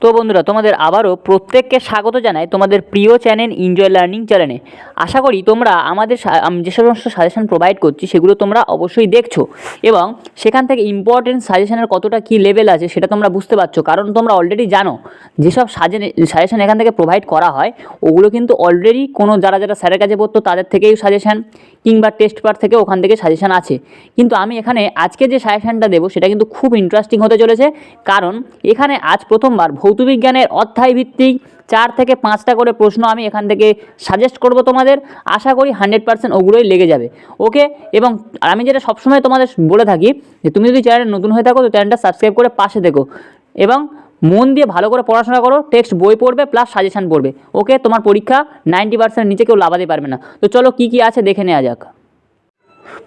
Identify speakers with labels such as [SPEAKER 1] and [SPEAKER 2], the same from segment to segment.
[SPEAKER 1] তো বন্ধুরা, তোমাদের আবারও প্রত্যেককে স্বাগত জানাই তোমাদের প্রিয় চ্যানেল এনজয় লার্নিং চ্যানেলে। আশা করি তোমরা আমাদের যে সমস্ত সাজেশন প্রোভাইড করছি সেগুলো তোমরা অবশ্যই দেখছো এবং সেখান থেকে ইম্পর্টেন্ট সাজেশনের কতটা কী লেভেল আছে সেটা তোমরা বুঝতে পারছো, কারণ তোমরা অলরেডি জানো যেসব সাজেশন এখান থেকে প্রোভাইড করা হয় ওগুলো কিন্তু অলরেডি কোনো যারা স্যারের কাছে পড়তো তাদের থেকেই সাজেশান কিংবা টেস্ট পেপার থেকে ওখান থেকে সাজেশান আছে। কিন্তু আমি এখানে আজকে যে সাজেশানটা দেবো সেটা কিন্তু খুব ইন্টারেস্টিং হতে চলেছে, কারণ এখানে আজ প্রথমবার ভৌতবিজ্ঞানের অধ্যায়ভিত্তিক 4 থেকে 5টা করে প্রশ্ন আমি এখান থেকে সাজেস্ট করব তোমাদের। আশা করি 100% ওগুলোই লেগে যাবে, ওকে। এবং আমি যেটা সবসময় তোমাদের বলে থাকি যে তুমি যদি চ্যানেলে নতুন হয়ে থাকো তো চ্যানেলটা সাবস্ক্রাইব করে পাশে থেকো এবং মন দিয়ে ভালো করে পড়াশোনা করো, টেক্সট বই পড়বে প্লাস সাজেশান পড়বে, ওকে। তোমার পরীক্ষা 90% নিচে কেউ লাভাতে পারবে না। তো চলো কী কী আছে দেখে নেওয়া যাক।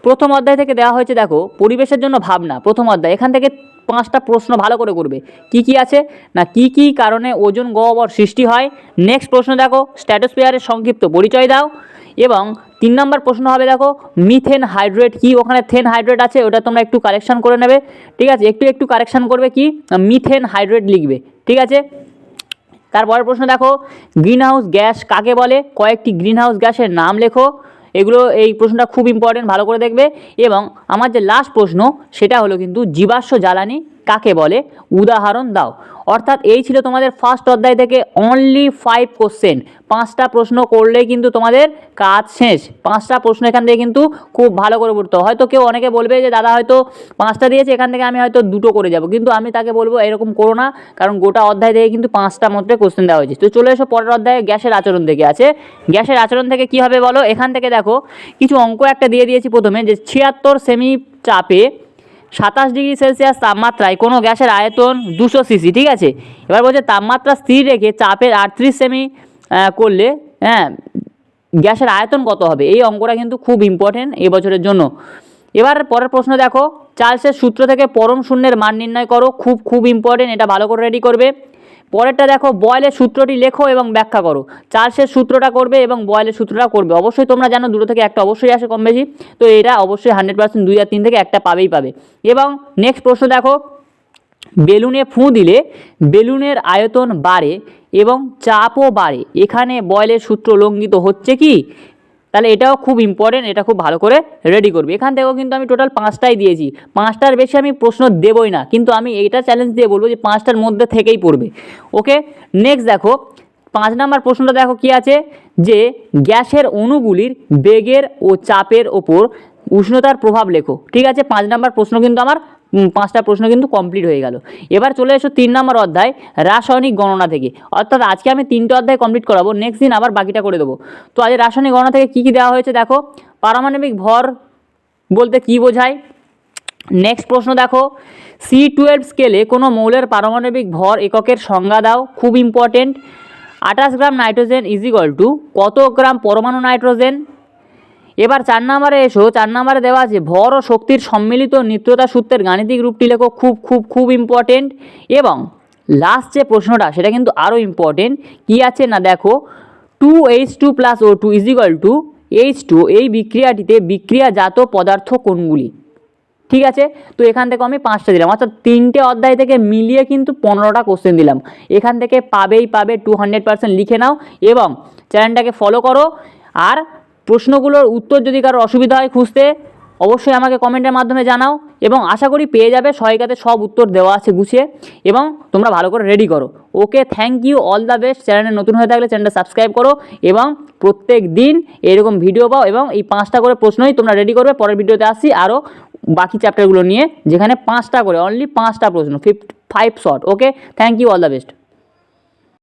[SPEAKER 1] প্রথম অধ্যায় থেকে দেওয়া হয়েছে, দেখো পরিবেশের জন্য ভাবনা। প্রথম অধ্যায়, এখান থেকে 5টা প্রশ্ন ভালো করে করবে। কি কি আছে না, কি কি কারণে ওজোন গহ্বর সৃষ্টি হয়। নেক্সট প্রশ্ন দেখো, স্ট্র্যাটোস্ফিয়ারের সংক্ষিপ্ত পরিচয় দাও। এবং 3 নম্বর প্রশ্ন হবে, দেখো মিথেন হাইড্রেট কি। ওখানে থেন হাইড্রেট আছে, ওটা তোমরা একটু কারেকশান করে নেবে, ঠিক আছে। একটু কারেকশান করবে, কি মিথেন হাইড্রেট লিখবে, ঠিক আছে। তারপরের প্রশ্ন দেখো, গ্রিনহাউস গ্যাস কাকে বলে, কয়েকটি গ্রিনহাউস গ্যাসের নাম লেখো। এগুলো, এই প্রশ্নটা খুব ইম্পর্টেন্ট, ভালো করে দেখবে। এবং আমার যে লাস্ট প্রশ্ন সেটা হলো কিন্তু জীবাশ্ম জ্বালানি কাকে বলে, উদাহরণ দাও। অর্থাৎ এই ছিল তোমাদের ফার্স্ট অধ্যায় থেকে অনলি 5 কোশ্চেন। 5টা প্রশ্ন করলেই কিন্তু তোমাদের কাজ শেষ। 5টা প্রশ্ন এখান থেকে কিন্তু খুব ভালো করে পড়তে। হয়তো কেউ অনেকে বলবে যে দাদা হয়তো 5টা দিয়েছে, এখান থেকে আমি হয়তো 2টো করে যাব, কিন্তু আমি তাকে বলবো এরকম করো না, কারণ গোটা অধ্যায় থেকে কিন্তু 5টা মধ্যে কোশ্চেন দেওয়া হয়েছে। তো চলে এসো পরের অধ্যায়ে, গ্যাসের আচরণ থেকে আছে। গ্যাসের আচরণ থেকে কী হবে বলো। এখান থেকে দেখো কিছু অঙ্ক একটা দিয়ে দিয়েছি প্রথমে, যে 76 সেমি চাপে 27 ডিগ্রি সেলসিয়াস তাপমাত্রায় কোনো গ্যাসের আয়তন 200 সিসি, ঠিক আছে। এবার বলছে তাপমাত্রা স্থির রেখে চাপের 38 সেমি করলে গ্যাসের আয়তন কত হবে। এই অঙ্কটা কিন্তু খুব ইম্পর্টেন্ট এবছরের জন্য। এবার পরের প্রশ্ন দেখো, চার্লসের সূত্র থেকে পরম শূন্যের মান নির্ণয় করো। খুব ইম্পর্টেন্ট, এটা ভালো করে রেডি করবে। পরেরটা দেখো, বয়েলের সূত্রটি লেখো এবং ব্যাখ্যা করো। চার্লসের সূত্রটা করবে এবং বয়েলের সূত্রটা করবে। অবশ্যই তোমরা জানো দুটো থেকে একটা অবশ্যই আসে কম বেশি, তো এটা অবশ্যই 100% 2 আর 3 থেকে একটা পাবে। এবং নেক্সট প্রশ্ন দেখো, বেলুনে ফুঁ দিলে বেলুনের আয়তন বাড়ে এবং চাপও বাড়ে, এখানে বয়েলের সূত্র লঙ্ঘিত হচ্ছে কি। তাহলে এটাও খুব ইম্পর্টেন্ট, এটা খুব ভালো করে রেডি করবে। এখান থেকেও কিন্তু আমি টোটাল 5টাই দিয়েছি, 5টার বেশি আমি প্রশ্ন দেবই না, কিন্তু আমি এইটা চ্যালেঞ্জ দিয়ে বলবো যে 5টার মধ্যে থেকেই পড়বে, ওকে। নেক্সট দেখো 5 নম্বর প্রশ্নটা দেখো কি আছে, যে গ্যাসের অণুগুলির বেগের ও চাপের ওপর উষ্ণতার প্রভাব লেখো, ঠিক আছে। 5 নম্বর প্রশ্ন কিন্তু আমার 5টা প্রশ্ন কিন্তু কমপ্লিট হয়ে গেল। এবার চলে এসো 3 নম্বর অধ্যায়, রাসায়নিক গণনা থেকে। অর্থাৎ আজকে আমি 3টে অধ্যায় কমপ্লিট করাবো, নেক্সট দিন আবার বাকিটা করে দেবো। তো আজ রাসায়নিক গণনা থেকে কী কী দেওয়া হয়েছে দেখো, পারমাণবিক ভর বলতে কী বোঝায়। নেক্সট প্রশ্ন দেখো, C12 স্কেলে কোনো মৌলের পারমাণবিক ভর এককের সংজ্ঞা দাও। খুব ইম্পর্টেন্ট। 28 গ্রাম নাইট্রোজেন ইজিক্যাল টু কত গ্রাম পরমাণু নাইট্রোজেন। এবার 4 নম্বরে এসো, 4 নম্বরে দেওয়া আছে ভর ও শক্তির সম্মিলিত নিত্যতা সূত্রের গাণিতিক রূপটি লেখো। খুব ইম্পর্টেন্ট। এবং লাস্ট যে প্রশ্নটা সেটা কিন্তু আরও ইম্পর্টেন্ট, কী আছে না দেখো, 2H2 + O2 is equal two H2, এই বিক্রিয়াটিতে বিক্রিয়াজাত পদার্থ কোনগুলি, ঠিক আছে। তো এখান থেকে আমি 5টা দিলাম, অর্থাৎ 3টে অধ্যায় থেকে মিলিয়ে কিন্তু 15টা কোশ্চেন দিলাম। এখান থেকে পাবে 200% লিখে নাও এবং চ্যানেলটাকে ফলো করো। আর প্রশ্নগুলোর উত্তর যদি কারোর অসুবিধা হয় খুঁজতে, অবশ্যই আমাকে কমেন্টের মাধ্যমে জানাও এবং আশা করি পেয়ে যাবে। সহায়িকাতে সব উত্তর দেওয়া আছে গুছিয়ে, এবং তোমরা ভালো করে রেডি করো, okay. Thank you, all the best. চ্যানেলে নতুন হয়ে থাকলে চ্যানেলটা সাবস্ক্রাইব করো এবং প্রত্যেক দিন এরকম ভিডিও পাও, এবং এই 5টা করে প্রশ্নই তোমরা রেডি করবে। পরের ভিডিওতে আসছি আরও বাকি চ্যাপ্টারগুলো নিয়ে, যেখানে 5টা করে অনলি 5টা প্রশ্ন, 5 short, okay. Thank you, all the best.